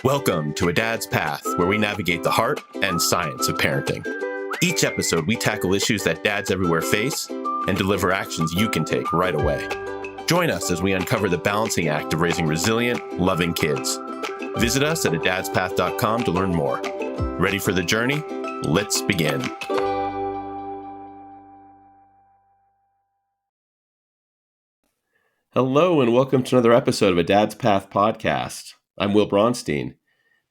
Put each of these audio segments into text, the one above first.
Welcome to A Dad's Path, where we navigate the heart and science of parenting. Each episode, we tackle issues that dads everywhere face and deliver actions you can take right away. Join us as we uncover the balancing act of raising resilient, loving kids. Visit us at adadspath.com to learn more. Ready for the journey? Let's begin. Hello, and welcome to another episode of A Dad's Path podcast. I'm Will Braunstein.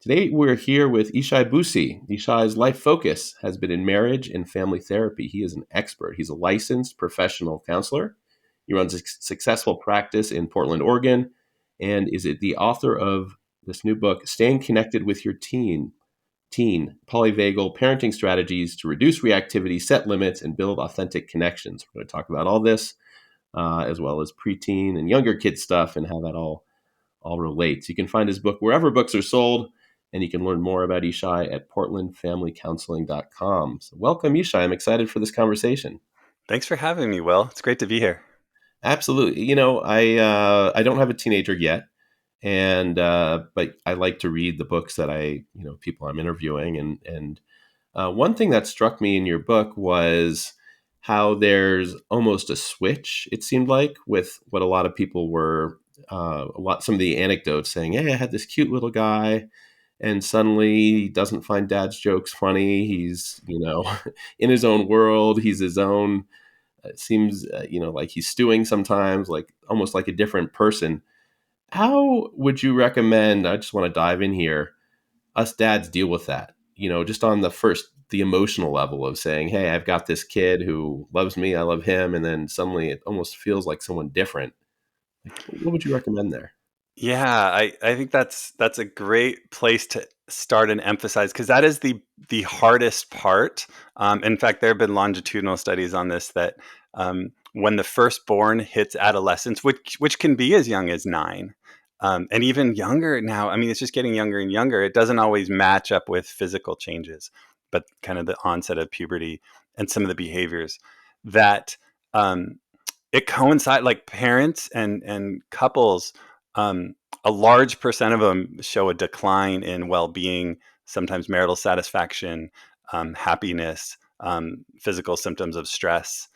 Today, we're here with Yshai Boussi. Yshai's life focus has been in marriage and family therapy. He is an expert. He's a licensed professional counselor. He runs a successful practice in Portland, Oregon, and is the author of this new book, Staying Connected with Your Teen, Polyvagal Parenting Strategies to Reduce Reactivity, Set Limits, and Build Authentic Connections. We're going to talk about all this, as well as preteen and younger kid stuff and how that all relates. You can find his book wherever books are sold, and you can learn more about Yshai at portlandfamilycounseling.com. So welcome, Yshai. I'm excited for this conversation. Thanks for having me, Will. It's great to be here. Absolutely. I don't have a teenager yet, and but I like to read the books that people I'm interviewing, and one thing that struck me in your book was how there's almost a switch, it seemed like, with what a lot of people were, some of the anecdotes saying, hey, I had this cute little guy, and suddenly he doesn't find dad's jokes funny. He's, in his own world. He's his own, it seems, like he's stewing sometimes, like almost like a different person. How would you recommend, I just want to dive in here, us dads deal with that? Just on the emotional level of saying, hey, I've got this kid who loves me, I love him, and then suddenly it almost feels like someone different. What would you recommend there? Yeah, I think that's a great place to start and emphasize, because that is the hardest part. In fact, there have been longitudinal studies on this that when the firstborn hits adolescence, which can be as young as 9, and even younger now. I mean, it's just getting younger and younger. It doesn't always match up with physical changes, but kind of the onset of puberty and some of the behaviors that it coincides. Like parents and couples. A large percent of them show a decline in well-being, sometimes marital satisfaction, happiness, physical symptoms of stress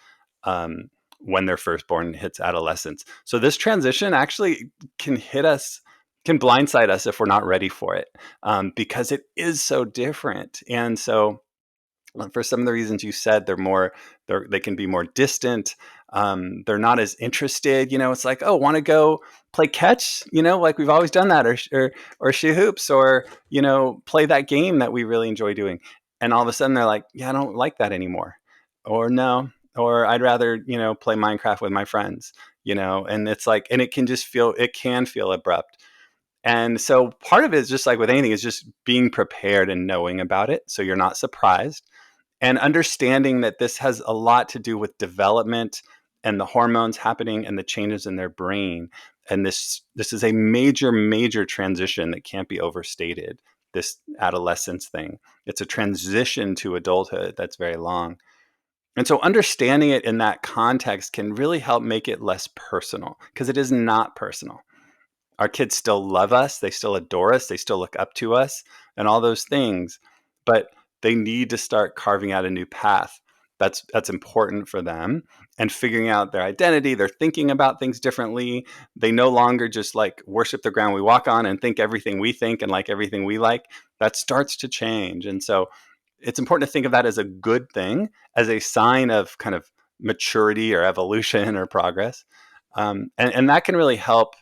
when their firstborn hits adolescence. So this transition actually can blindside us if we're not ready for it, because it is so different. And so for some of the reasons you said, they can be more distant. They're not as interested. It's like, oh, want to go play catch? Like we've always done that, or shoot hoops, or play that game that we really enjoy doing. And all of a sudden they're like, yeah, I don't like that anymore, or no, or I'd rather play Minecraft with my friends. And it's like, and it can feel abrupt. And so part of it is just like with anything, is just being prepared and knowing about it, so you're not surprised. And understanding that this has a lot to do with development and the hormones happening and the changes in their brain. And this is a major, major transition that can't be overstated, this adolescence thing. It's a transition to adulthood that's very long. And so understanding it in that context can really help make it less personal, because it is not personal. Our kids still love us. They still adore us. They still look up to us and all those things. But they need to start carving out a new path that's important for them, and figuring out their identity. They're thinking about things differently. They no longer just like worship the ground we walk on and think everything we think and like everything we like. That starts to change. And so it's important to think of that as a good thing, as a sign of kind of maturity or evolution or progress. And that can really help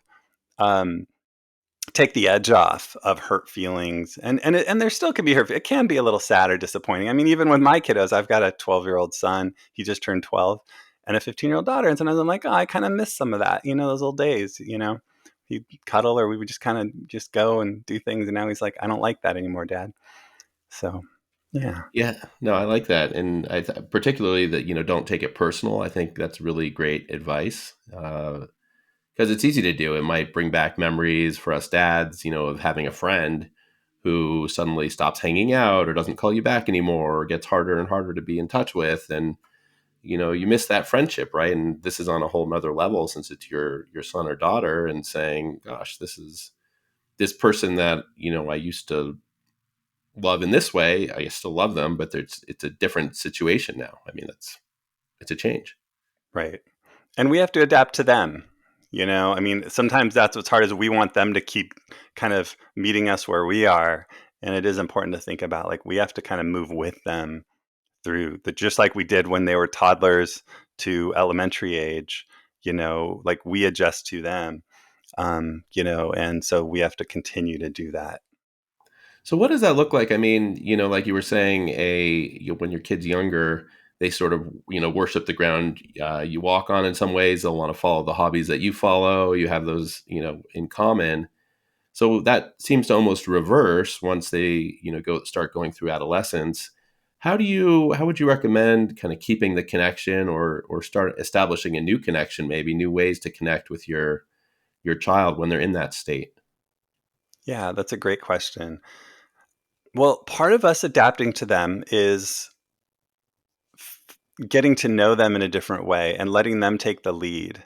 take the edge off of hurt feelings. And there still can be hurt. It can be a little sad or disappointing. I mean, even with my kiddos, I've got a 12-year-old son. He just turned 12, and a 15-year-old daughter. And sometimes I'm like, oh, I kind of miss some of that, those old days, he'd cuddle, or we would just kind of just go and do things. And now he's like, I don't like that anymore, Dad. So, yeah. Yeah, no, I like that. And particularly that, don't take it personal. I think that's really great advice. Because it's easy to do. It might bring back memories for us dads, of having a friend who suddenly stops hanging out or doesn't call you back anymore, or gets harder and harder to be in touch with. And, you miss that friendship, right? And this is on a whole nother level, since it's your son or daughter, and saying, gosh, this is this person that, I used to love in this way, I still love them, but it's a different situation now. I mean, it's a change. Right. And we have to adapt to them. I mean, sometimes that's what's hard is we want them to keep kind of meeting us where we are. And it is important to think about like we have to kind of move with them through the just like we did when they were toddlers to elementary age, like we adjust to them. And so we have to continue to do that. So what does that look like? I mean, like you were saying, when your kid's younger, they sort of, worship the ground you walk on. In some ways, they'll want to follow the hobbies that you follow. You have those, in common. So that seems to almost reverse once they, start going through adolescence. How would you recommend kind of keeping the connection, or start establishing a new connection, maybe new ways to connect with your child when they're in that state? Yeah, that's a great question. Well, part of us adapting to them is getting to know them in a different way and letting them take the lead.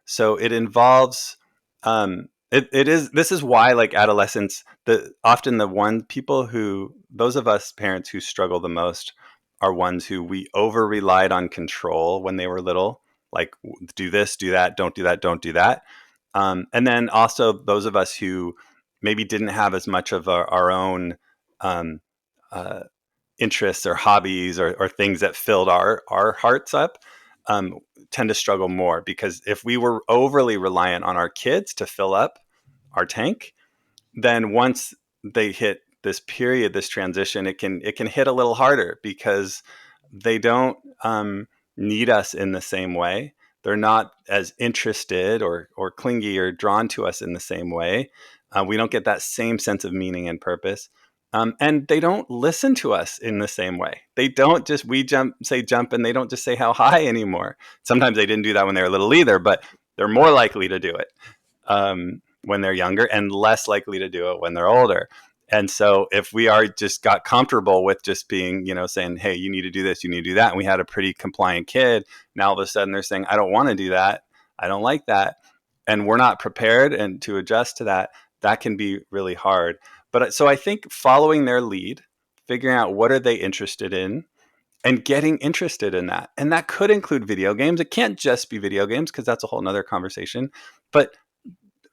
So it involves it is this is why like adolescents, the often the one people who those of us parents who struggle the most are ones who we over relied on control when they were little, like do this, do that, don't do that, don't do that. And then also those of us who maybe didn't have as much of our own um, uh, interests or hobbies or things that filled our hearts up, um, tend to struggle more because if we were overly reliant on our kids to fill up our tank, then once they hit this period, this transition, it can hit a little harder because they don't need us in the same way. They're not as interested or clingy or drawn to us in the same way. We don't get that same sense of meaning and purpose. And they don't listen to us in the same way. They don't just we say jump, and they don't just say how high anymore. Sometimes they didn't do that when they were little either, but they're more likely to do it when they're younger and less likely to do it when they're older. And so if we are just got comfortable with just being, saying, hey, you need to do this, you need to do that. And we had a pretty compliant kid. Now all of a sudden they're saying, I don't want to do that. I don't like that. And we're not prepared and to adjust to that, that can be really hard. But so I think following their lead, figuring out what are they interested in and getting interested in that. And that could include video games. It can't just be video games because that's a whole nother conversation. But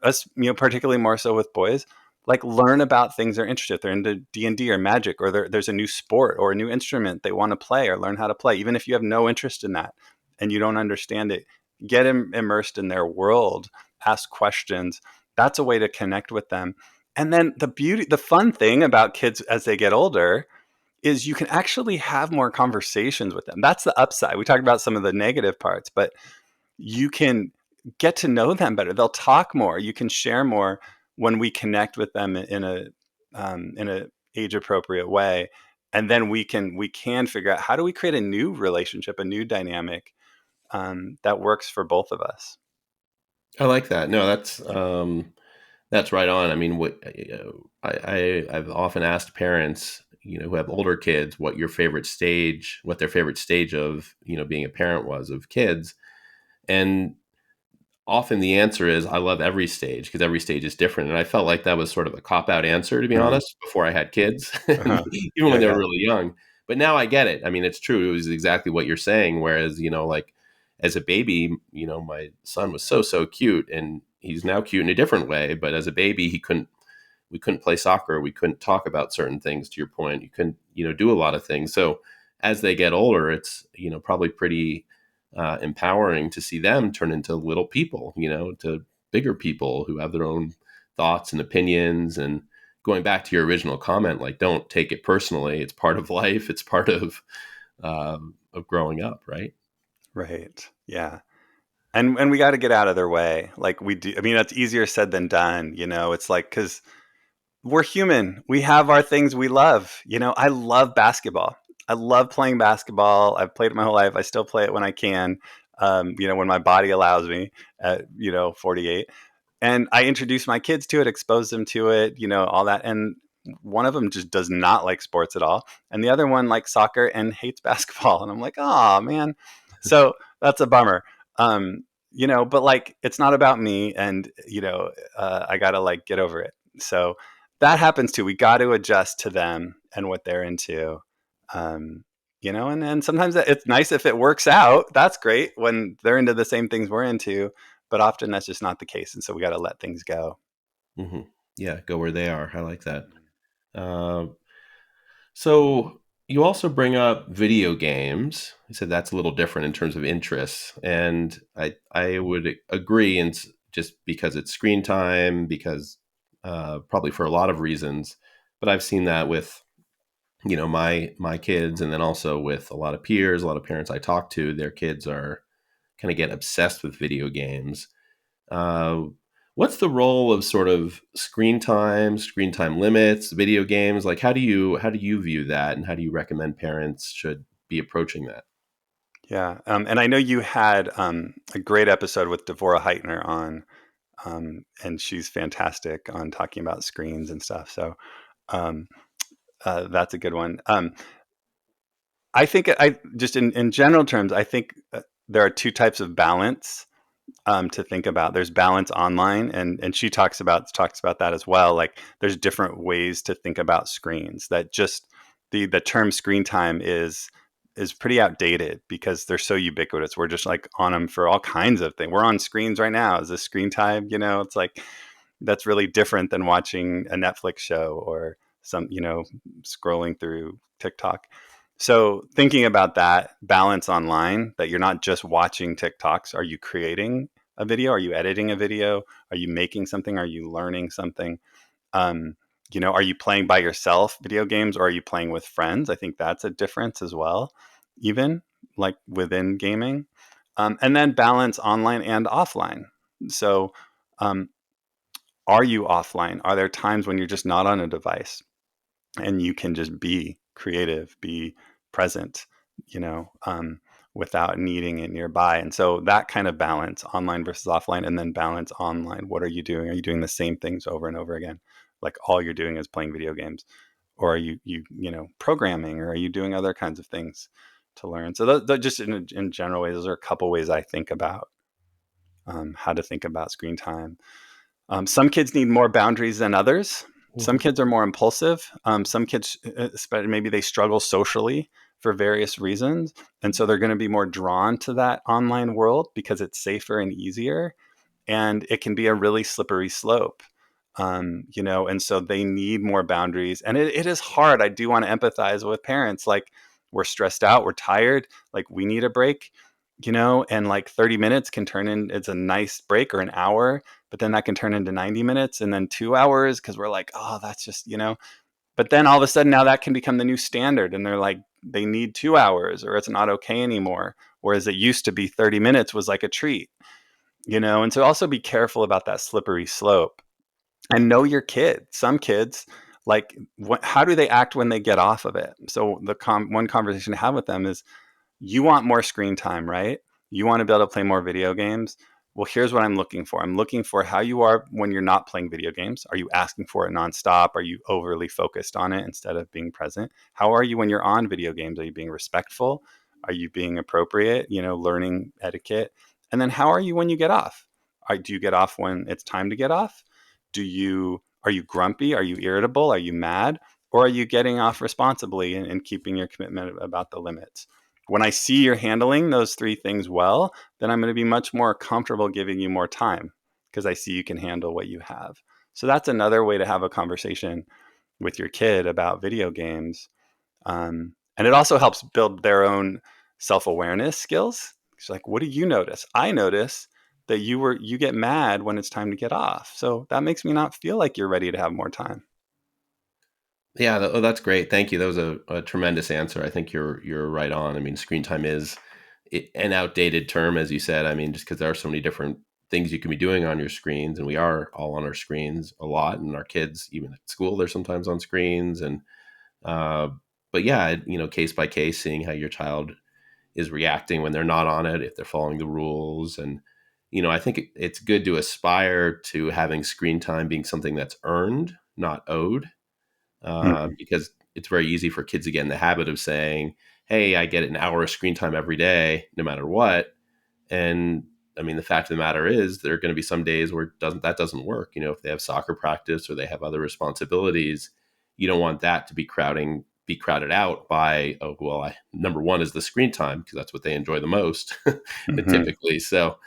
us, particularly more so with boys, like learn about things they're interested. If they're into D&D or magic, or there's a new sport or a new instrument they want to play or learn how to play, even if you have no interest in that and you don't understand it, get immersed in their world, ask questions. That's a way to connect with them. And then the fun thing about kids as they get older is you can actually have more conversations with them. That's the upside. We talked about some of the negative parts, but you can get to know them better. They'll talk more. You can share more when we connect with them in a age appropriate way, and then we can figure out how do we create a new relationship, a new dynamic that works for both of us. I like that. No, that's right on. I mean, I've often asked parents, who have older kids, what their favorite stage of, being a parent was of kids, and often the answer is I love every stage because every stage is different. And I felt like that was sort of a cop out answer, to be Uh-huh. honest, before I had kids, Uh-huh. even Yeah, when they were yeah. really young. But now I get it. I mean, it's true. It was exactly what you're saying. Whereas, like as a baby, my son was so cute, and he's now cute in a different way. But as a baby, we couldn't play soccer. We couldn't talk about certain things, to your point. You couldn't, do a lot of things. So as they get older, it's, probably pretty empowering to see them turn into little people, to bigger people who have their own thoughts and opinions. And going back to your original comment, like, don't take it personally. It's part of life. It's part of growing up, right? Right. Yeah. And we got to get out of their way. Like we do. I mean, that's easier said than done. It's like because we're human. We have our things we love. I love basketball. I love playing basketball. I've played it my whole life. I still play it when I can, when my body allows me at, 48. And I introduce my kids to it, expose them to it, all that. And one of them just does not like sports at all. And the other one likes soccer and hates basketball. And I'm like, oh, man. So that's a bummer. But like, it's not about me. And, I got to like get over it. So that happens too. We got to adjust to them and what they're into. Um, and sometimes it's nice if it works out. That's great when they're into the same things we're into, but often that's just not the case. And so we got to let things go. Hmm. Yeah, go where they are. I like that. Uh, so you also bring up video games. You said that's a little different in terms of interests, and I would agree. And just because it's screen time, because probably for a lot of reasons, but I've seen that with my kids, and then also with a lot of peers, a lot of parents I talk to. Their kids are kind of get obsessed with video games. Uh, what's the role of sort of screen time limits, video games? Like, how do you view that, and how do you recommend parents should be approaching that? Yeah. And I know you had a great episode with Devorah Heitner on, and she's fantastic on talking about screens and stuff. So um, that's a good one. I think I just in general terms, I think there are two types of balance to think about. There's balance online, and she talks about that as well. Like there's different ways to think about screens. That just the term screen time is pretty outdated because they're so ubiquitous. We're just like on them for all kinds of things. We're on screens right now. Is this screen time? It's like that's really different than watching a Netflix show or scrolling through TikTok. So thinking about that balance online, that you're not just watching TikToks. Are you creating a video? Are you editing a video? Are you making something? Are you learning something? Um, are you playing by yourself video games, or are you playing with friends? I think that's a difference as well, even like within gaming. And then balance online and offline. So, um, are you offline? Are there times when you're just not on a device and you can just be creative, be present, you know, um, without needing it nearby? And so that kind of balance, online versus offline, and then balance online. What are you doing? Are you doing the same things over and over again? Like all you're doing is playing video games, or are you programming, or are you doing other kinds of things to learn? So just in general ways, those are a couple ways I think about how to think about screen time. Some kids need more boundaries than others. Some Mhm. kids are more impulsive. Some kids, maybe they struggle socially for various reasons. And so they're going to be more drawn to that online world because it's safer and easier. And it can be a really slippery slope. And so they need more boundaries. And it is hard. I do want to empathize with parents. Like, we're stressed out, we're tired, like, we need a break, and like 30 minutes can turn in, it's a nice break, or an hour, but then that can turn into 90 minutes and then 2 hours because we're like, oh, that's just. But then all of a sudden now that can become the new standard. And they're like, they need 2 hours or it's not okay anymore. Whereas it used to be 30 minutes was like a treat. And so also be careful about that slippery slope and know your kid. Some kids, like, how do they act when they get off of it? So one conversation to have with them is, you want more screen time, right? You want to be able to play more video games. Well, here's what I'm looking for. I'm looking for how you are when you're not playing video games. Are you asking for it nonstop? Are you overly focused on it instead of being present? How are you when you're on video games? Are you being respectful? Are you being appropriate? Learning etiquette. And then how are you when you get off? Do you get off when it's time to get off? Are you grumpy? Are you irritable? Are you mad? Or are you getting off responsibly and keeping your commitment about the limits? When I see you're handling those three things well, then I'm going to be much more comfortable giving you more time because I see you can handle what you have. So that's another way to have a conversation with your kid about video games. And it also helps build their own self-awareness skills. It's like, what do you notice? I notice that you get mad when it's time to get off. So that makes me not feel like you're ready to have more time. Yeah, that's great. Thank you. That was a tremendous answer. I think you're right on. I mean, screen time is an outdated term, as you said. I mean, just because there are so many different things you can be doing on your screens, and we are all on our screens a lot, and our kids, even at school, they're sometimes on screens, and uh, but yeah, case by case, seeing how your child is reacting when they're not on it, if they're following the rules, and I think it's good to aspire to having screen time being something that's earned, not owed, Mhm. because it's very easy for kids to get in the habit of saying, "Hey, I get an hour of screen time every day, no matter what," and I mean, the fact of the matter is, there are going to be some days where doesn't work. You know, if they have soccer practice or they have other responsibilities, you don't want that to be crowded out by, oh well, number one is the screen time, because that's what they enjoy the most, Hmm. typically. So,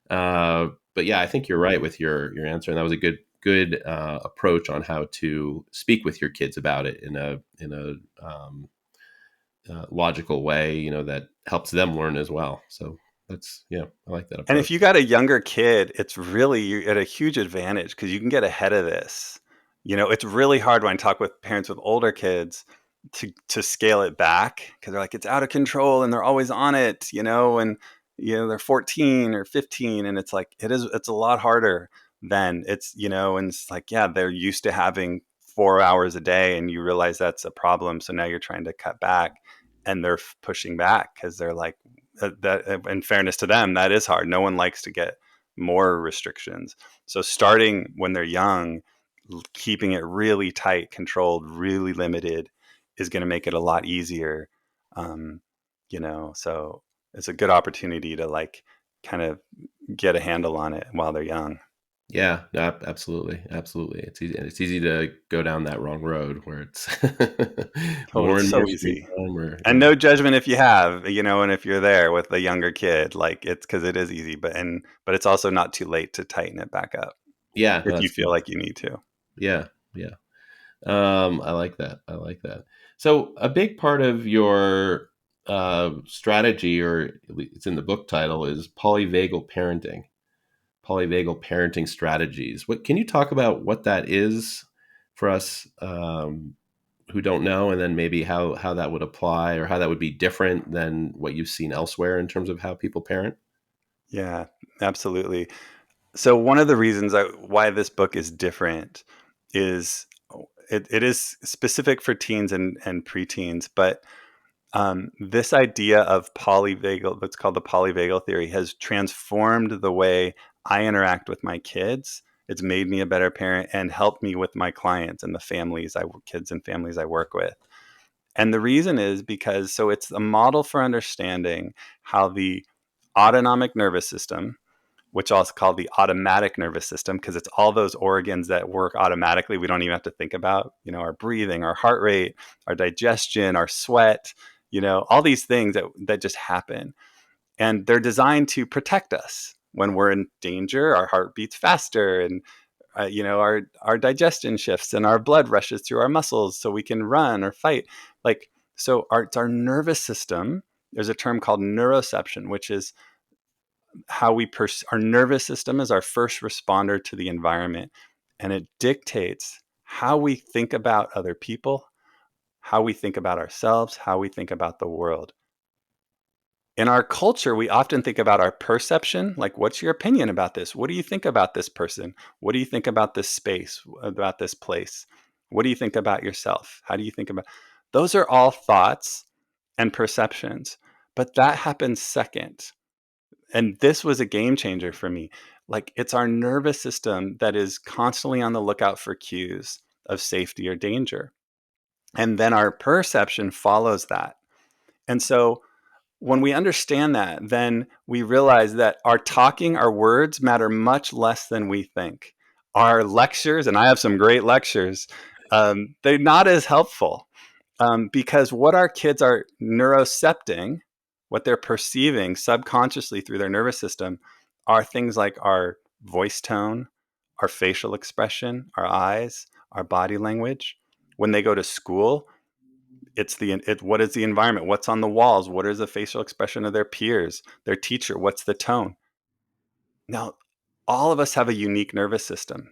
but yeah, I think you're right with your answer, and that was a good approach on how to speak with your kids about it in a logical way, that helps them learn as well. So that's, yeah, I like that And if approach. you got a younger kid, it's really you're at a huge advantage because you can get ahead of this. It's really hard when I talk with parents with older kids to scale it back because they're like it's out of control and they're always on it, and they're 14 or 15 and it's like it's a lot harder than and it's like yeah, they're used to having 4 hours a day and you realize that's a problem, so now you're trying to cut back and they're pushing back because they're like that in fairness to them, that is hard. No one likes to get more restrictions. So starting when they're young, keeping it really tight, controlled, really limited is going to make it a lot easier. Um, so it's a good opportunity to like kind of get a handle on it while they're young. Yeah, no, absolutely, absolutely. It's easy to go down that wrong road where it's Oh, more it's and more so screen easy. time, or And yeah. no judgment if you have, and if you're there with a younger kid, like it's because it is easy, but it's also not too late to tighten it back up Yeah, no, if you that's feel good. like you need to. Yeah, yeah. I like that. I like that. So a big part of your strategy, or it's in the book title, is polyvagal parenting strategies. What can you talk about what that is for us who don't know, and then maybe how that would apply, or how that would be different than what you've seen elsewhere in terms of how people parent? Yeah, absolutely. So one of the reasons why this book is different is it is specific for teens and preteens, but this idea of polyvagal, that's called the polyvagal theory, has transformed the way I interact with my kids. It's made me a better parent and helped me with my clients and the kids and families I work with. And the reason is because it's a model for understanding how the autonomic nervous system, which also called the automatic nervous system, because it's all those organs that work automatically. We don't even have to think about, our breathing, our heart rate, our digestion, our sweat, all these things that just happen. And they're designed to protect us. When we're in danger, our heart beats faster and our digestion shifts and our blood rushes through our muscles so we can run or fight. Like, so it's our nervous system. There's a term called neuroception, which is how our nervous system is our first responder to the environment, and it dictates how we think about other people, how we think about ourselves, how we think about the world. In our culture, we often think about our perception, like what's your opinion about this? What do you think about this person? What do you think about this space, about this place? What do you think about yourself? How do you think about those are all thoughts and perceptions, but that happens second. And this was a game changer for me. Like it's our nervous system that is constantly on the lookout for cues of safety or danger. And then our perception follows that. And so when we understand that, then we realize that our words matter much less than we think. Our lectures, and I have some great lectures, they're not as helpful because what our kids are neurocepting, what they're perceiving subconsciously through their nervous system, are things like our voice tone, our facial expression, our eyes, our body language. When they go to school, what is the environment? What's on the walls? What is the facial expression of their peers, their teacher? What's the tone? Now, all of us have a unique nervous system,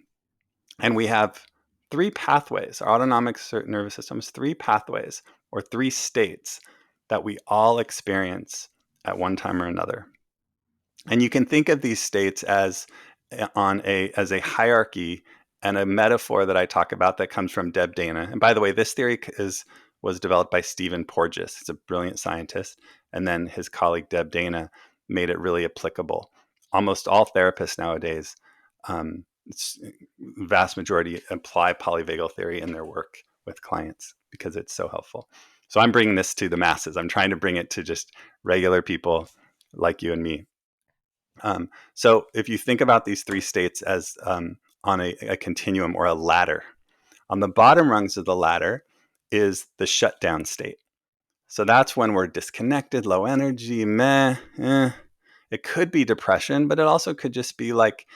and we have three pathways. Our autonomic nervous system is three pathways or three states that we all experience at one time or another. And you can think of these states as as a hierarchy and a metaphor that I talk about that comes from Deb Dana. And by the way, this theory was developed by Stephen Porges. He's a brilliant scientist, and then his colleague Deb Dana made it really applicable. Almost all therapists nowadays, vast majority apply polyvagal theory in their work with clients because it's so helpful. So I'm bringing this to the masses. I'm trying to bring it to just regular people like you and me. So if you think about these three states as on a continuum or a ladder, on the bottom rungs of the ladder is the shutdown state. So that's when we're disconnected, low energy, meh. It could be depression, but it also could just be like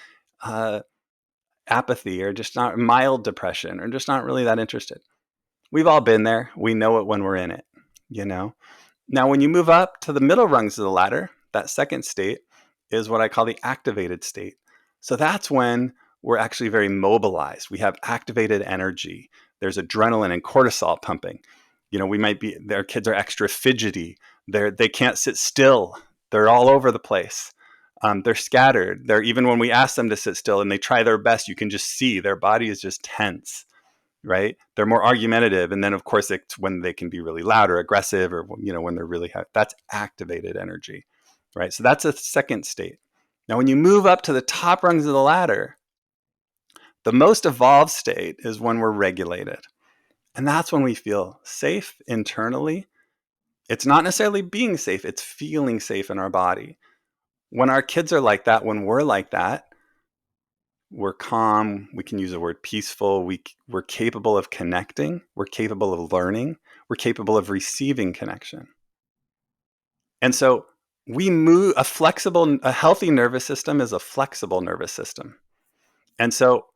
uh, apathy or just not mild depression or just not really that interested. We've all been there. We know it when we're in it, you know? Now, when you move up to the middle rungs of the ladder, that second state is what I call the activated state. So that's when we're actually very mobilized. We have activated energy. There's adrenaline and cortisol pumping. We might be, their kids are extra fidgety. They can't sit still. They're all over the place. They're scattered. Even when we ask them to sit still and they try their best, you can just see their body is just tense, right? They're more argumentative. And then, of course, it's when they can be really loud or aggressive or, when they're really, that's activated energy, right? So that's a second state. Now, when you move up to the top rungs of the ladder, the most evolved state is when we're regulated. And that's when we feel safe internally. It's not necessarily being safe, it's feeling safe in our body. When our kids are like that, when we're like that, we're calm. We can use the word peaceful. We're capable of connecting. We're capable of learning. We're capable of receiving connection. And so a healthy nervous system is a flexible nervous system. And so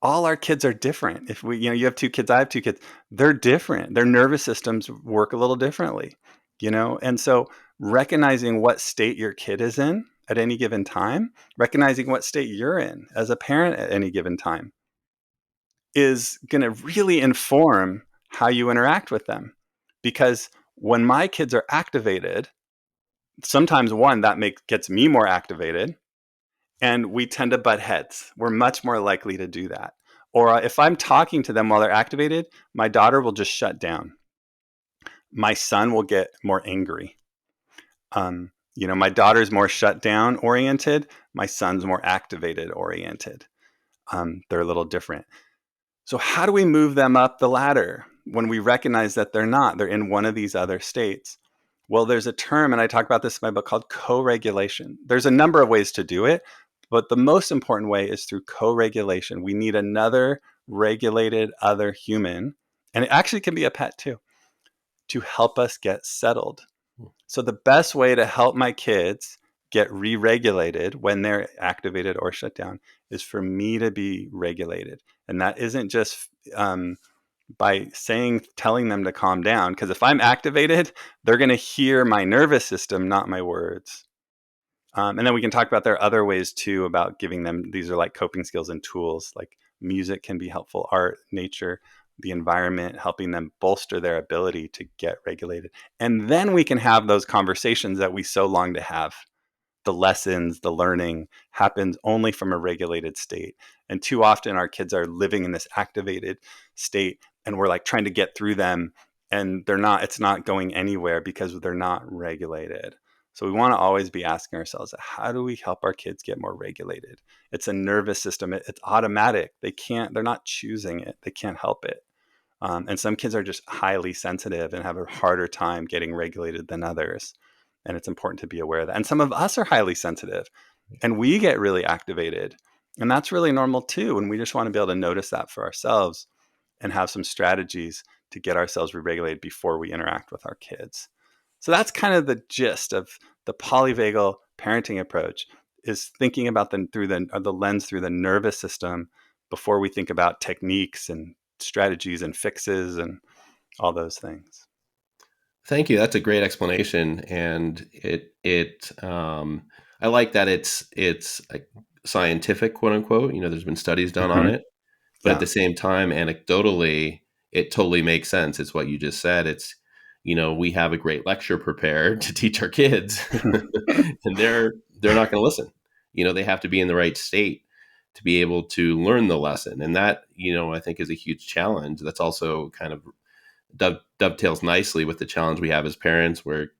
all our kids are different. If you have two kids, I have two kids, they're different. Their nervous systems work a little differently, And so recognizing what state your kid is in at any given time, recognizing what state you're in as a parent at any given time is going to really inform how you interact with them. Because when my kids are activated, sometimes gets me more activated, and we tend to butt heads. We're much more likely to do that. Or if I'm talking to them while they're activated, my daughter will just shut down. My son will get more angry. My daughter's more shut down oriented. My son's more activated oriented. They're a little different. So how do we move them up the ladder when we recognize that they're in one of these other states? Well, there's a term, and I talk about this in my book, called co-regulation. There's a number of ways to do it, but the most important way is through co-regulation. We need another regulated other human, and it actually can be a pet too, to help us get settled. So the best way to help my kids get re-regulated when they're activated or shut down is for me to be regulated. And that isn't just by telling them to calm down, because if I'm activated, they're going to hear my nervous system, not my words. And then we can talk about there are other ways too about giving them, these are like coping skills and tools, like music can be helpful, art, nature, the environment, helping them bolster their ability to get regulated. And then we can have those conversations that we so long to have. The lessons, the learning happens only from a regulated state. And too often our kids are living in this activated state, and we're like trying to get through them, and it's not going anywhere because they're not regulated. So we want to always be asking ourselves, how do we help our kids get more regulated? It's a nervous system. It's automatic. They're not choosing it. They can't help it. And some kids are just highly sensitive and have a harder time getting regulated than others. And it's important to be aware of that. And some of us are highly sensitive and we get really activated. And that's really normal too. And we just want to be able to notice that for ourselves and have some strategies to get ourselves re-regulated before we interact with our kids. So that's kind of the gist of the polyvagal parenting approach, is thinking about them through the lens through the nervous system before we think about techniques and strategies and fixes and all those things. Thank you. That's a great explanation, and I like that it's like scientific, quote unquote. There's been studies done on Mm-hmm. it, but at Yeah. the same time, anecdotally, it totally makes sense. It's what you just said. We have a great lecture prepared to teach our kids, and they're not going to listen. They have to be in the right state to be able to learn the lesson, and that I think is a huge challenge. That's also kind of dovetails nicely with the challenge we have as parents, where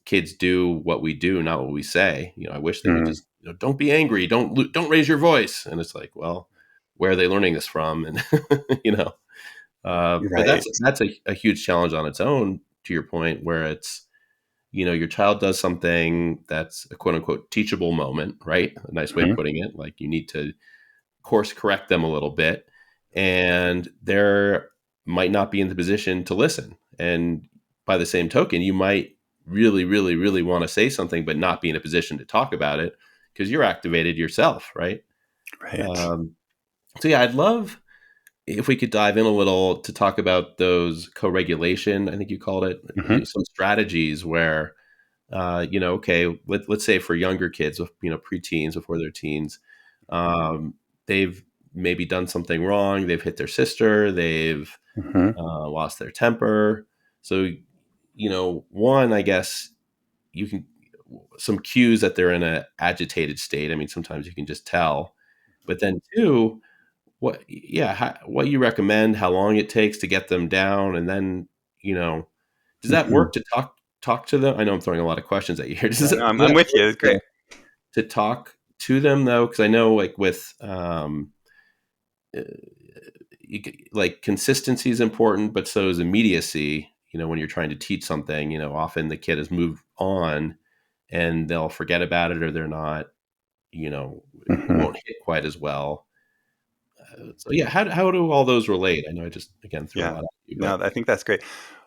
kids do what we do, not what we say. I wish they would Mm, just don't be angry, don't raise your voice, and it's like, well, where are they learning this from? And you know but right. that's a huge challenge on its own, to your point, where it's your child does something that's a quote unquote teachable moment, right? A nice way of Mhm. putting it. Like you need to course correct them a little bit, and they're might not be in the position to listen. And by the same token, you might really, really, really want to say something, but not be in a position to talk about it because you're activated yourself, right? Right. Um, so yeah, I'd love if we could dive in a little to talk about those co-regulation, I think you called it, Mhm. some strategies where, okay, let's say for younger kids, preteens before they're teens, um, they've maybe done something wrong. They've hit their sister. They've Mhm. lost their temper. So, one, I guess you can some cues that they're in a agitated state. I mean, sometimes you can just tell. But then two, what you recommend, how long it takes to get them down, and then you know, does that Mhm. work to talk to them? I know I'm throwing a lot of questions at you here. No, Does no, I'm that with work you. It's great. to talk to them though? Because I know like with uh, like consistency is important, but so is immediacy. When you're trying to teach something, often the kid has moved on and they'll forget about it, or they're not, it Mhm. won't hit quite as well. So yeah, how do all those relate? I know I just again threw a Yeah. lot at you, No, but I think that's great.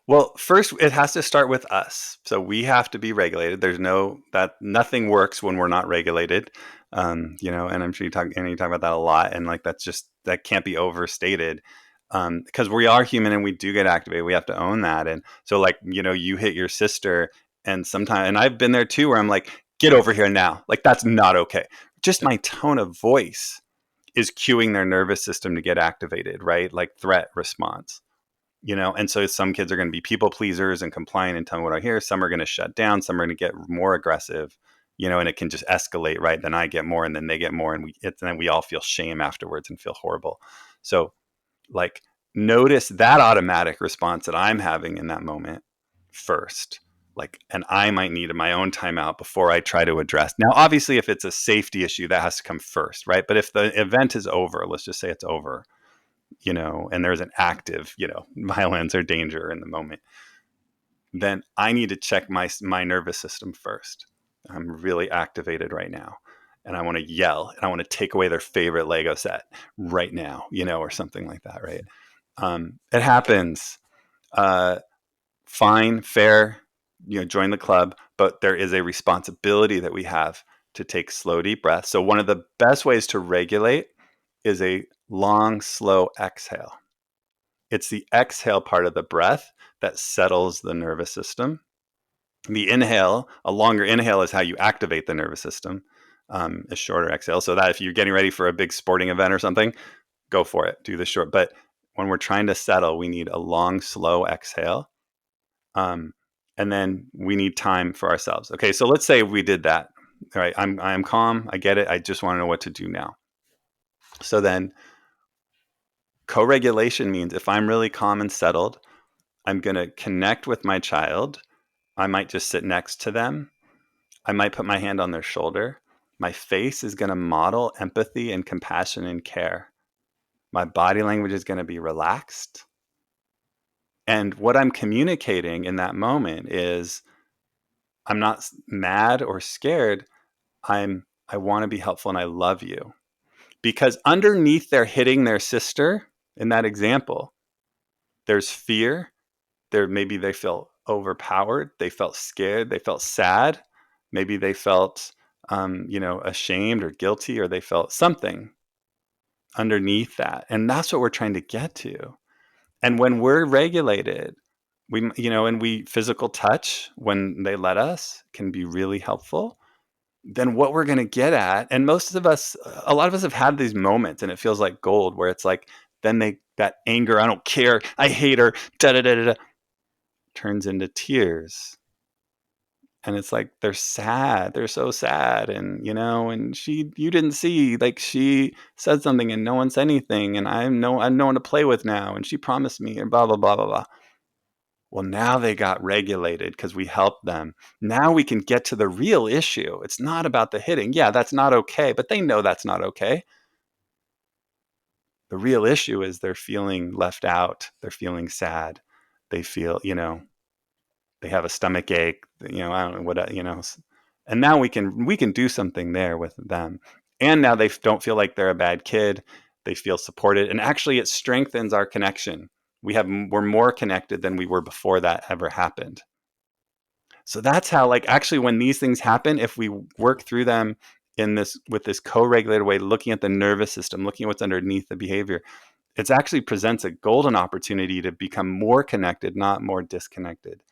Well, first it has to start with us. So we have to be regulated. There's no that nothing works when we're not regulated. And I'm sure you talk about that a lot. And like that's just that can't be overstated. Because we are human and we do get activated. We have to own that. And so like, you hit your sister and sometimes and I've been there too where I'm like, get over here now. Like that's not okay. Just my tone of voice is cueing their nervous system to get activated, right? Like threat response. And so some kids are going to be people pleasers and compliant and tell me what I hear. Some are going to shut down. Some are going to get more aggressive, and it can just escalate, right? Then I get more and then they get more. And then we all feel shame afterwards and feel horrible. So like notice that automatic response that I'm having in that moment first. Like, and I might need my own timeout before I try to address. Now, obviously, if it's a safety issue, that has to come first, right? But if the event is over, let's just say it's over, and there's an active, violence or danger in the moment, then I need to check my nervous system first. I'm really activated right now. And I want to yell and I want to take away their favorite Lego set right now, or something like that, right? It happens. Uh, Fine, fair, join the club, but there is a responsibility that we have to take slow, deep breaths. So, one of the best ways to regulate is a long, slow exhale. It's the exhale part of the breath that settles the nervous system. The inhale, a longer inhale, is how you activate the nervous system. A shorter exhale, so that if you're getting ready for a big sporting event or something, go for it. Do the short. But when we're trying to settle, we need a long, slow exhale. Um, and then we need time for ourselves. Okay, so let's say we did that. All right, I'm calm. I get it. I just want to know what to do now. So then co-regulation means if I'm really calm and settled, I'm going to connect with my child. I might just sit next to them. I might put my hand on their shoulder. My face is going to model empathy and compassion and care. My body language is going to be relaxed. And what I'm communicating in that moment is I'm not mad or scared. I want to be helpful and I love you. Because underneath their hitting their sister in that example, there's fear. Maybe they felt overpowered, they felt scared, they felt sad, maybe they felt ashamed or guilty, or they felt something underneath that, and that's what we're trying to get to. And when we're regulated, and we physical touch when they let us can be really helpful. Then what we're going to get at, and a lot of us have had these moments and it feels like gold where it's like then that anger, I don't care, I hate her, da da da da, turns into tears. And it's like they're sad, they're so sad, and and you didn't see, like, she said something and no one said anything, and I'm no one to play with now, and she promised me, and blah blah blah blah blah. Well, now they got regulated because we helped them. Now we can get to the real issue. It's not about the hitting. Yeah, that's not okay, but they know that's not okay. The real issue is they're feeling left out, they're feeling sad, they feel. they have a stomach ache, I don't know what, and now we can do something there with them. And now they don't feel like they're a bad kid. They feel supported, and actually it strengthens our connection. We're more connected than we were before that ever happened. So that's how, like, actually when these things happen, if we work through them in this with this co-regulated way, looking at the nervous system, looking at what's underneath the behavior, it actually presents a golden opportunity to become more connected, not more disconnected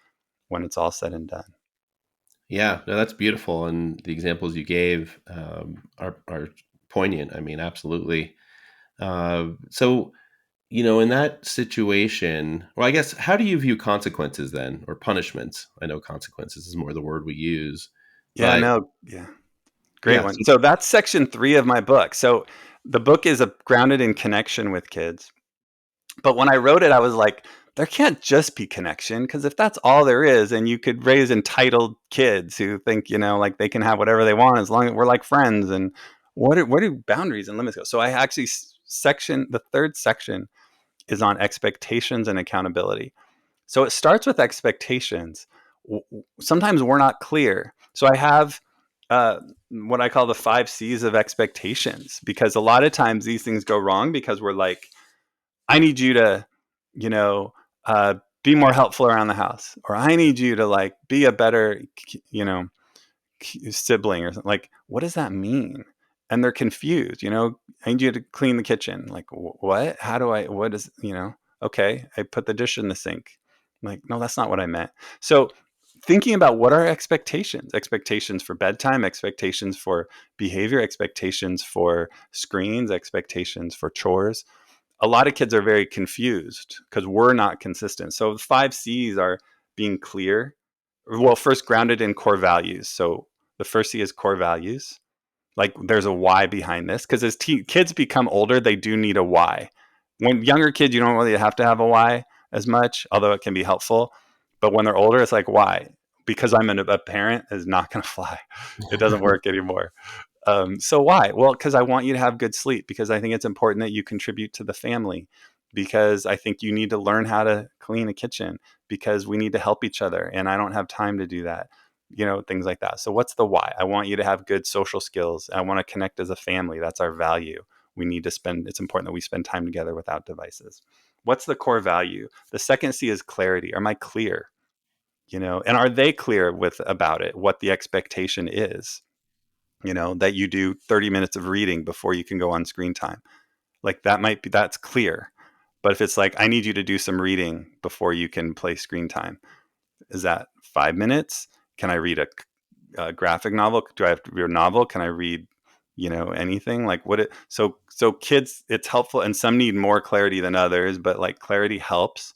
when it's all said and done. Yeah, no, that's beautiful, and the examples you gave are poignant. I mean, absolutely. So, in that situation, well, I guess, how do you view consequences then, or punishments? I know consequences is more the word we use, Yeah, but no, yeah. Great yeah, one. So that's section 3 of my book. So the book is grounded in connection with kids. But when I wrote it, I was like, there can't just be connection, because if that's all there is, and you could raise entitled kids who think, like they can have whatever they want as long as we're like friends, and where do boundaries and limits go? So I actually the third section is on expectations and accountability. So it starts with expectations. Sometimes we're not clear. So I have uh, what I call the 5 C's of expectations, because a lot of times these things go wrong because we're like, I need you to, you know, be more helpful around the house, or I need you to like be a better, you know, sibling or something. Like, what does that mean? And they're confused. I need you to clean the kitchen. Like, what? How do I? What is? Okay, I put the dish in the sink. I'm like, no, that's not what I meant. So, thinking about what are expectations for bedtime, expectations for behavior, expectations for screens, expectations for chores. A lot of kids are very confused because we're not consistent. So the 5 C's are being clear. Well, first, grounded in core values. So the first C is core values. Like, there's a why behind this, because as kids become older, they do need a why. When younger kids, you don't really have to have a why as much, although it can be helpful. But when they're older, it's like, why? Because I'm a parent is not going to fly. It doesn't work anymore. So why? Well, because I want you to have good sleep, because I think it's important that you contribute to the family, because I think you need to learn how to clean a kitchen, because we need to help each other and I don't have time to do that. Things like that. So what's the why? I want you to have good social skills. I want to connect as a family. That's our value. It's important that we spend time together without devices. What's the core value? The second C is clarity. Am I clear? And are they clear about it, what the expectation is? That you do 30 minutes of reading before you can go on screen time. Like, that's clear. But if it's like, I need you to do some reading before you can play screen time, is that 5 minutes? Can I read a graphic novel? Do I have to read a novel? Can I read, anything? Like, so kids, it's helpful. And some need more clarity than others, but like, clarity helps.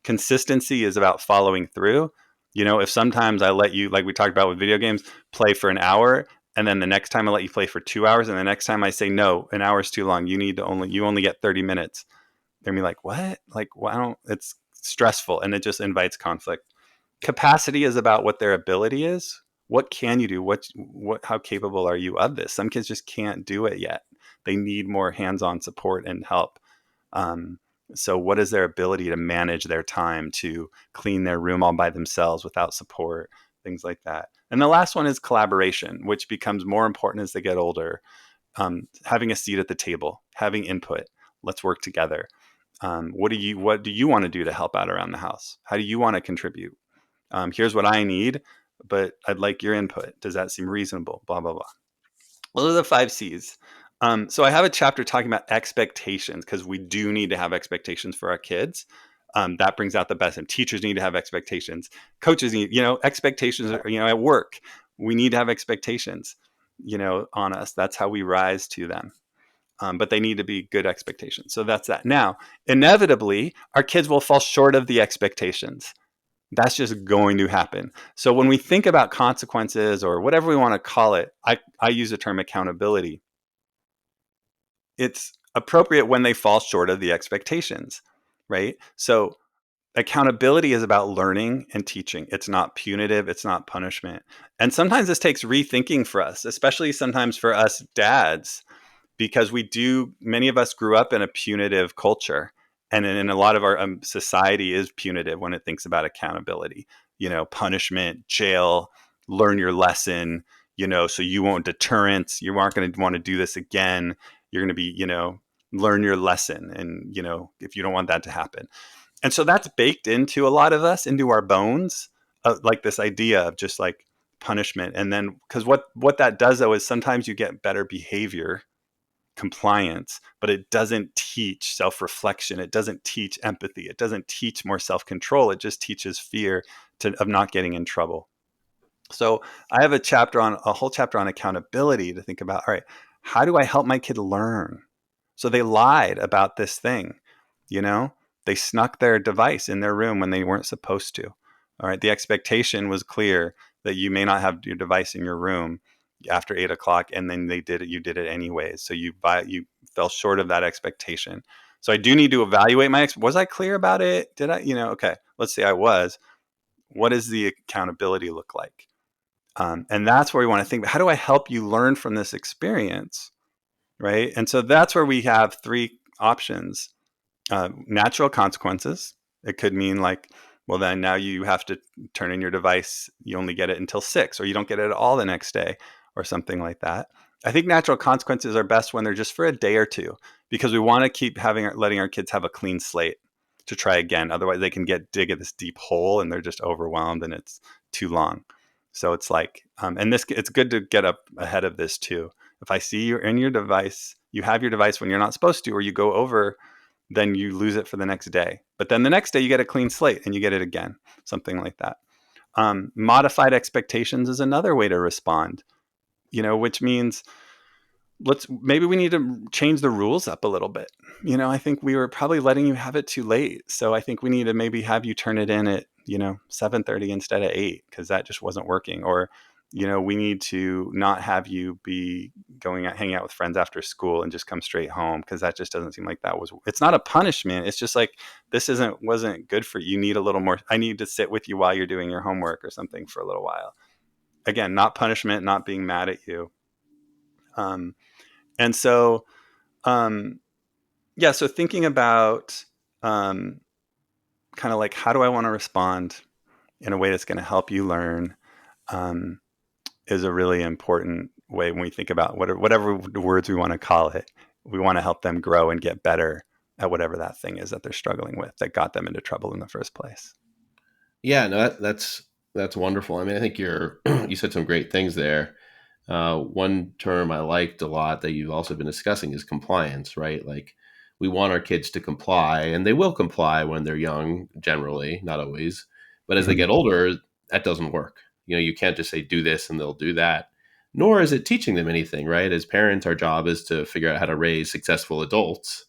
Consistency is about following through. If sometimes I let you, like we talked about with video games, play for an hour, and then the next time I let you play for 2 hours, and the next time I say, no, an hour is too long, you only get 30 minutes. They're gonna be like, what? Like, why don't? It's stressful, and it just invites conflict. Capacity is about what their ability is. What can you do? How capable are you of this? Some kids just can't do it yet. They need more hands-on support and help. um, so what is their ability to manage their time to clean their room all by themselves without support? Things like that. And the last one is collaboration, which becomes more important as they get older. Having a seat at the table, having input. Let's work together. What do you want to do to help out around the house? How do you want to contribute? Here's what I need, but I'd like your input. Does that seem reasonable? Blah blah blah. Those are the 5 C's. So I have a chapter talking about expectations, because we do need to have expectations for our kids. That brings out the best. And teachers need to have expectations. Coaches need, expectations. At work, we need to have expectations, on us. That's how we rise to them. But they need to be good expectations. So that's that. Now, inevitably, our kids will fall short of the expectations. That's just going to happen. So when we think about consequences, or whatever we want to call it, I use the term accountability. It's appropriate when they fall short of the expectations, right? So accountability is about learning and teaching. It's not punitive, it's not punishment. And sometimes this takes rethinking for us, especially sometimes for us dads, because many of us grew up in a punitive culture. And in a lot of our society is punitive when it thinks about accountability. punishment, jail, learn your lesson, so you won't deterrence. You aren't going to want to do this again. You're going to be, learn your lesson. And, if you don't want that to happen. And so that's baked into a lot of us, into our bones, like this idea of just like punishment. And then, because what that does though is sometimes you get better behavior, compliance, but it doesn't teach self-reflection. It doesn't teach empathy. It doesn't teach more self-control. It just teaches fear of not getting in trouble. So I have a whole chapter on accountability to think about. All right, how do I help my kid learn? So they lied about this thing, you know, they snuck their device in their room when they weren't supposed to. All right, the expectation was clear that you may not have your device in your room after 8 o'clock, and then they did it. You did it anyways. So you fell short of that expectation. So I do need to evaluate was I clear about it? Did I, okay, let's say I was. What does the accountability look like? And that's where we want to think, how do I help you learn from this experience? Right. And so that's where we have three options. Natural consequences. It could mean like, well, then now you have to turn in your device. You only get it until 6, or you don't get it at all the next day, or something like that. I think natural consequences are best when they're just for a day or two, because we want to keep letting our kids have a clean slate to try again. Otherwise, they can dig at this deep hole and they're just overwhelmed and it's too long. So it's like, and it's good to get up ahead of this too. If I see you're in your device, you have your device when you're not supposed to, or you go over, then you lose it for the next day. But then the next day you get a clean slate and you get it again, something like that. Modified expectations is another way to respond, which means maybe we need to change the rules up a little bit. I think we were probably letting you have it too late. So I think we need to maybe have you turn it in at, 7:30 instead of 8, because that just wasn't working. Or, we need to not have you be hanging out with friends after school and just come straight home, because that just doesn't seem like it's not a punishment. It's just like, this wasn't good for you. You need a little more. I need to sit with you while you're doing your homework or something for a little while. Again, not punishment, not being mad at you. And so, um, yeah, so thinking about kind of like, how do I want to respond in a way that's going to help you learn, um, is a really important way when we think about whatever words we want to call it. We want to help them grow and get better at whatever that thing is that they're struggling with that got them into trouble in the first place. Yeah, no, that's wonderful. I mean, I think you said some great things there. One term I liked a lot that you've also been discussing is compliance, right? Like, we want our kids to comply, and they will comply when they're young, generally, not always. But as they Mm-hmm. get older, that doesn't work. You can't just say do this and they'll do that. Nor is it teaching them anything, right? As parents, our job is to figure out how to raise successful adults,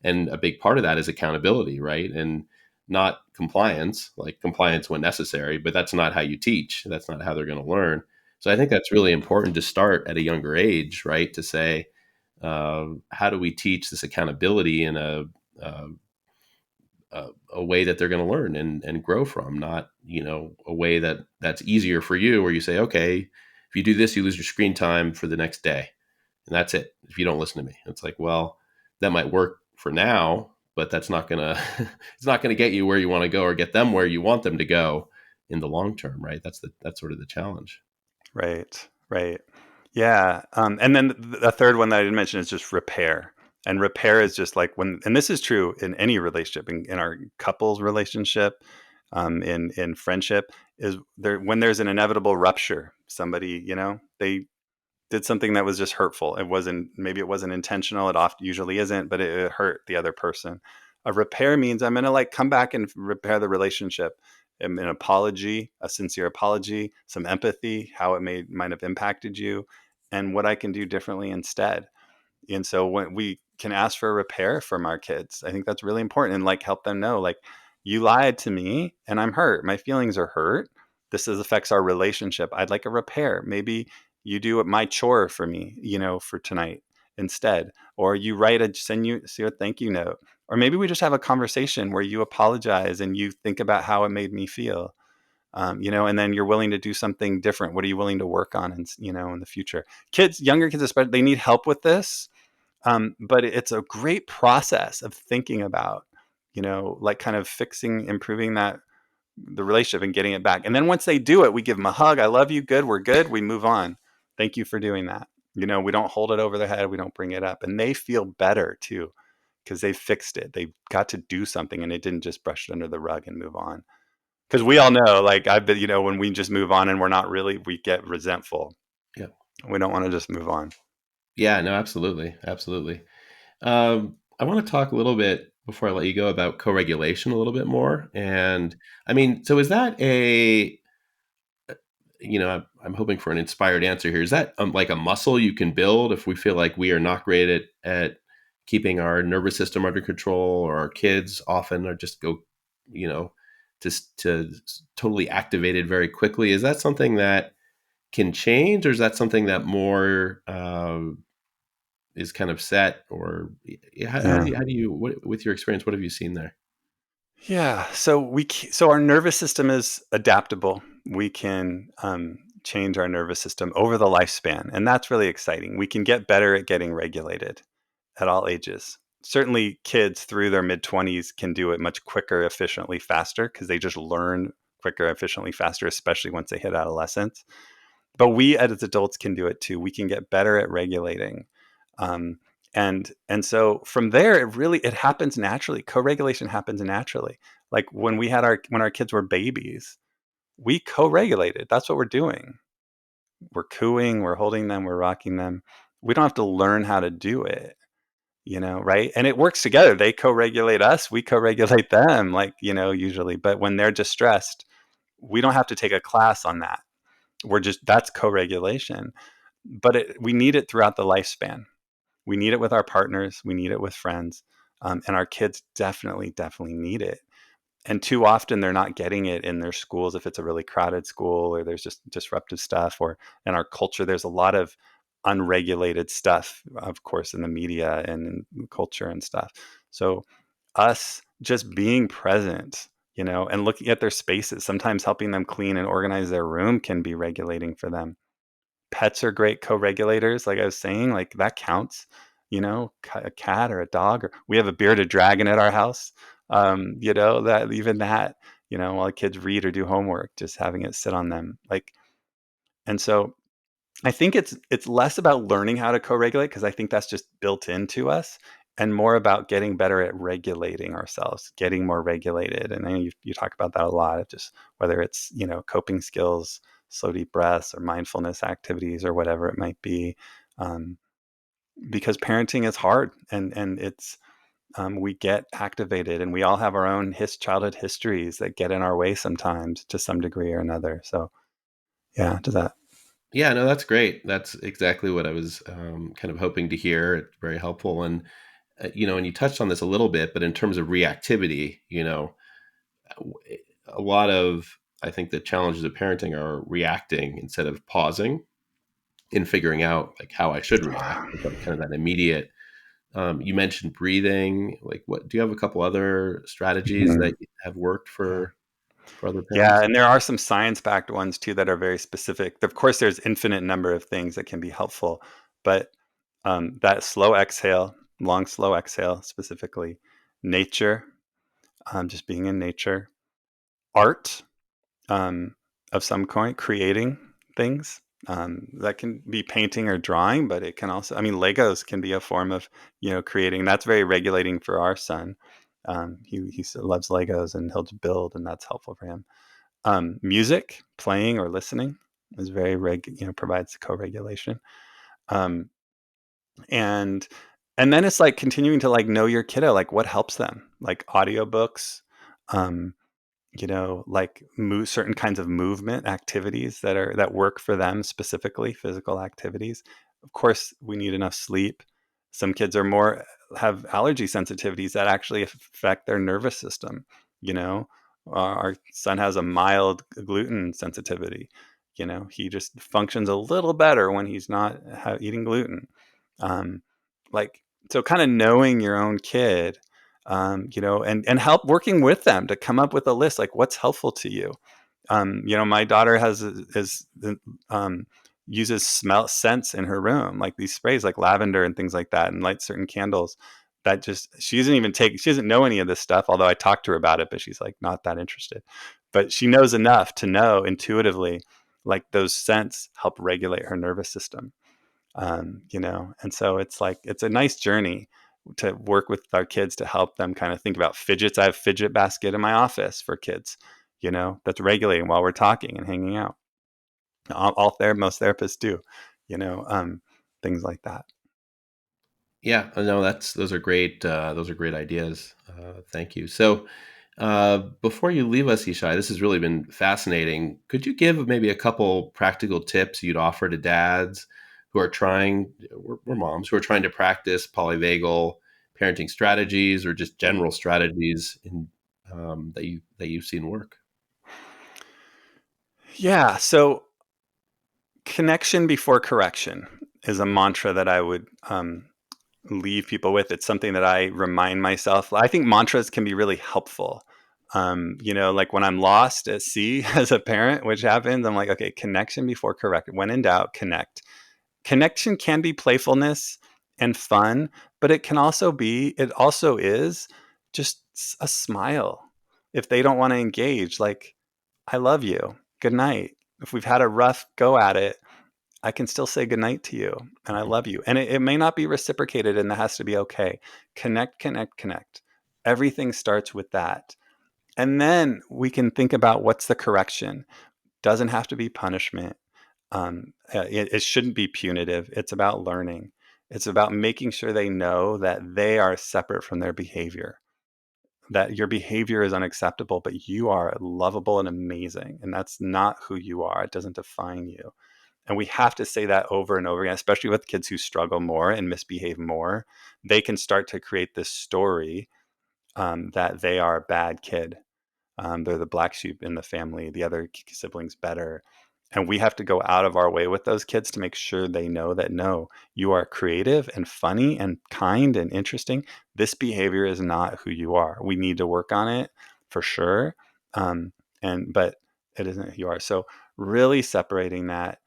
and a big part of that is accountability, right? And not compliance, like compliance when necessary, but that's not how you teach. That's not how they're going to learn. So I think that's really important to start at a younger age, right? To say, how do we teach this accountability in uh, a way that they're going to learn and grow from, not, a way that's easier for you, where you say, okay, if you do this, you lose your screen time for the next day. And that's it. If you don't listen to me, it's like, well, that might work for now, but that's not going to, it's not going to get you where you want to go or get them where you want them to go in the long term. Right. That's sort of the challenge. Right, right. Yeah. And then the third one that I didn't mention is just repair. And repair is just like and this is true in any relationship, in our couples relationship, in friendship, is there when there's an inevitable rupture, somebody, they did something that was just hurtful. Maybe it wasn't intentional. It often usually isn't, but it hurt the other person. A repair means I'm going to like come back and repair the relationship. An apology, a sincere apology, some empathy, how it might have impacted you, and what I can do differently instead. And so when we can ask for a repair from our kids, I think that's really important, and like help them know, like, you lied to me and I'm hurt. My feelings are hurt. Affects our relationship. I'd like a repair. Maybe you do my chore for me, for tonight instead, or you send you see a thank you note, or maybe we just have a conversation where you apologize and you think about how it made me feel. And then you're willing to do something different. What are you willing to work on, in the future? Younger kids, especially, they need help with this, but it's a great process of thinking about, like kind of improving that the relationship and getting it back. And then once they do it, we give them a hug. I love you. Good. We're good. We move on. Thank you for doing that. We don't hold it over their head. We don't bring it up. And they feel better too because they fixed it. They got to do something and they didn't just brush it under the rug and move on. Because we all know, like I've been, when we just move on and we're not really, we get resentful. Yeah. We don't want to just move on. Yeah, no, absolutely. Absolutely. I want to talk a little bit before I let you go about co-regulation a little bit more. And I mean, so is that I'm hoping for an inspired answer here. Is that like a muscle you can build if we feel like we are not great at keeping our nervous system under control, or our kids often are just go, you know, to totally activated very quickly? Is that something that can change, or is that something that more is kind of set? Or Yeah. how do you with your experience, what have you seen there? Yeah. So our nervous system is adaptable. We can change our nervous system over the lifespan, and that's really exciting. We can get better at getting regulated at all ages. Certainly, kids through their mid 20s can do it much quicker, efficiently, faster because they just learn quicker, efficiently, faster, especially once they hit adolescence. But we as adults can do it too. We can get better at regulating. Um, and so from there, it happens naturally. Co-regulation happens naturally. Like when our kids were babies, we co-regulated. That's what we're doing. We're cooing, we're holding them, we're rocking them. We don't have to learn how to do it, right? And it works together. They co-regulate us, we co-regulate them, like, usually. But when they're distressed, we don't have to take a class on that. That's co-regulation. But we need it throughout the lifespan. We need it with our partners. We need it with friends. And our kids definitely, definitely need it. And too often they're not getting it in their schools if it's a really crowded school or there's just disruptive stuff. Or in our culture, there's a lot of unregulated stuff, of course, in the media and in culture and stuff. So us just being present, and looking at their spaces, sometimes helping them clean and organize their room can be regulating for them. Pets are great co-regulators, like I was saying, like that counts. A cat or a dog, or we have a bearded dragon at our house. That even that, while the kids read or do homework, just having it sit on them, like. And so I think it's less about learning how to co-regulate because I think that's just built into us, and more about getting better at regulating ourselves, getting more regulated. And I know you talk about that a lot, of just whether it's coping skills, slow deep breaths, or mindfulness activities, or whatever it might be, um, because parenting is hard, and it's we get activated, and we all have our own childhood histories that get in our way sometimes to some degree or another. So yeah, does that? Yeah, no, that's great. That's exactly what I was kind of hoping to hear. It's very helpful. And and you touched on this a little bit, but in terms of reactivity, a lot of, I think, the challenges of parenting are reacting instead of pausing and figuring out like how I should react. It's like kind of that immediate. You mentioned breathing. Like, what do you have a couple other strategies Mhm. that have worked for other Yeah, parents? and there are some science-backed ones too that are very specific. Of course, there's infinite number of things that can be helpful, but that slow exhale, long slow exhale specifically, nature, just being in nature, art, um, of some kind, creating things. That can be painting or drawing, but it can also, I mean, Legos can be a form of, creating. That's very regulating for our son. He loves Legos and he'll just build, and that's helpful for him. Music, playing or listening is provides co-regulation. Um, and and then it's like continuing to like know your kiddo, like what helps them, like audiobooks, um, like certain kinds of movement activities that work for them specifically, physical activities. Of course, we need enough sleep. Some kids have allergy sensitivities that actually affect their nervous system. You know, our son has a mild gluten sensitivity. He just functions a little better when he's not eating gluten. Um, like so, kind of knowing your own kid, and help working with them to come up with a list, like what's helpful to you. My daughter um, uses smell scents in her room, like these sprays, like lavender and things like that, and light certain candles. She doesn't know any of this stuff. Although I talked to her about it, but she's like not that interested. but she knows enough to know intuitively, like those scents help regulate her nervous system. And so it's like it's a nice journey to work with our kids to help them kind of think about fidgets. I have fidget basket in my office for kids, that's regulating while we're talking and hanging out. Most therapists do, you know, um, things like that. Yeah, no, those are great. Those are great ideas. Thank you. So, before you leave us, Yshai, this has really been fascinating. Could you give maybe a couple practical tips you'd offer to dads who are trying, or moms who are trying to practice polyvagal parenting strategies, or just general strategies that you've seen work? Yeah. So connection before correction is a mantra that I would leave people with. It's something that I remind myself. I think mantras can be really helpful. Like when I'm lost at sea as a parent, which happens, I'm like, okay, connection before correct. When in doubt, connect. Connection can be playfulness and fun, but it also is just a smile. If they don't want to engage, like, I love you. Good night. If we've had a rough go at it, I can still say goodnight to you and I love you. And it may not be reciprocated, and that has to be okay. Connect, connect, connect. Everything starts with that. And then we can think about what's the correction. Doesn't have to be punishment. It shouldn't be punitive. It's about learning. It's about making sure they know that they are separate from their behavior, that your behavior is unacceptable, but you are lovable and amazing. And that's not who you are. It doesn't define you. And we have to say that over and over again, especially with kids who struggle more and misbehave more. They can start to create this story that they are a bad kid. They're the black sheep in the family. The other siblings better. And we have to go out of our way with those kids to make sure they know that no, you are creative and funny and kind and interesting. This behavior is not who you are. We need to work on it for sure. Um, but it isn't who you are. So really separating that.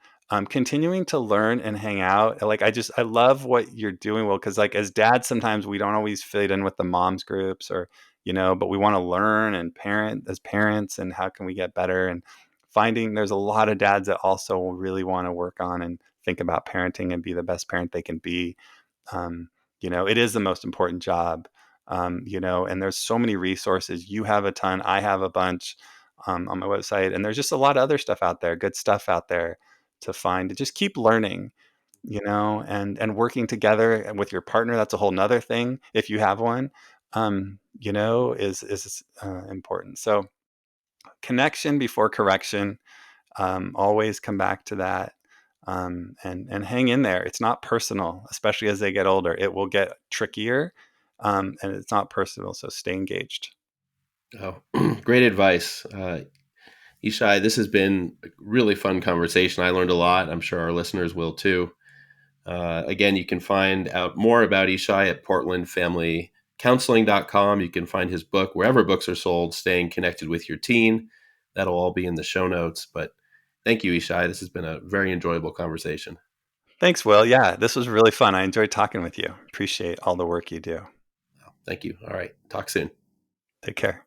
Continuing to learn and hang out. Like I love what you're doing, Will, because like as dads, sometimes we don't always fit in with the moms groups or but we want to learn and parent as parents, and how can we get better, and finding there's a lot of dads that also really want to work on and think about parenting and be the best parent they can be. It is the most important job. And there's so many resources. You have a ton, I have a bunch on my website, and there's just a lot of other stuff out there, good stuff out there to find, to just keep learning, and working together and with your partner. That's a whole nother thing if you have one, is important. So connection before correction, always come back to that, and hang in there. It's not personal, especially as they get older. It will get trickier, and it's not personal. So stay engaged. Oh, great advice. Yshai, this has been a really fun conversation. I learned a lot. I'm sure our listeners will too. Again, you can find out more about Yshai at portlandfamilycounseling.com. You can find his book wherever books are sold, Staying Connected with Your Teen. That'll all be in the show notes. But thank you, Yshai. This has been a very enjoyable conversation. Thanks, Will. Yeah, this was really fun. I enjoyed talking with you. Appreciate all the work you do. Thank you. All right. Talk soon. Take care.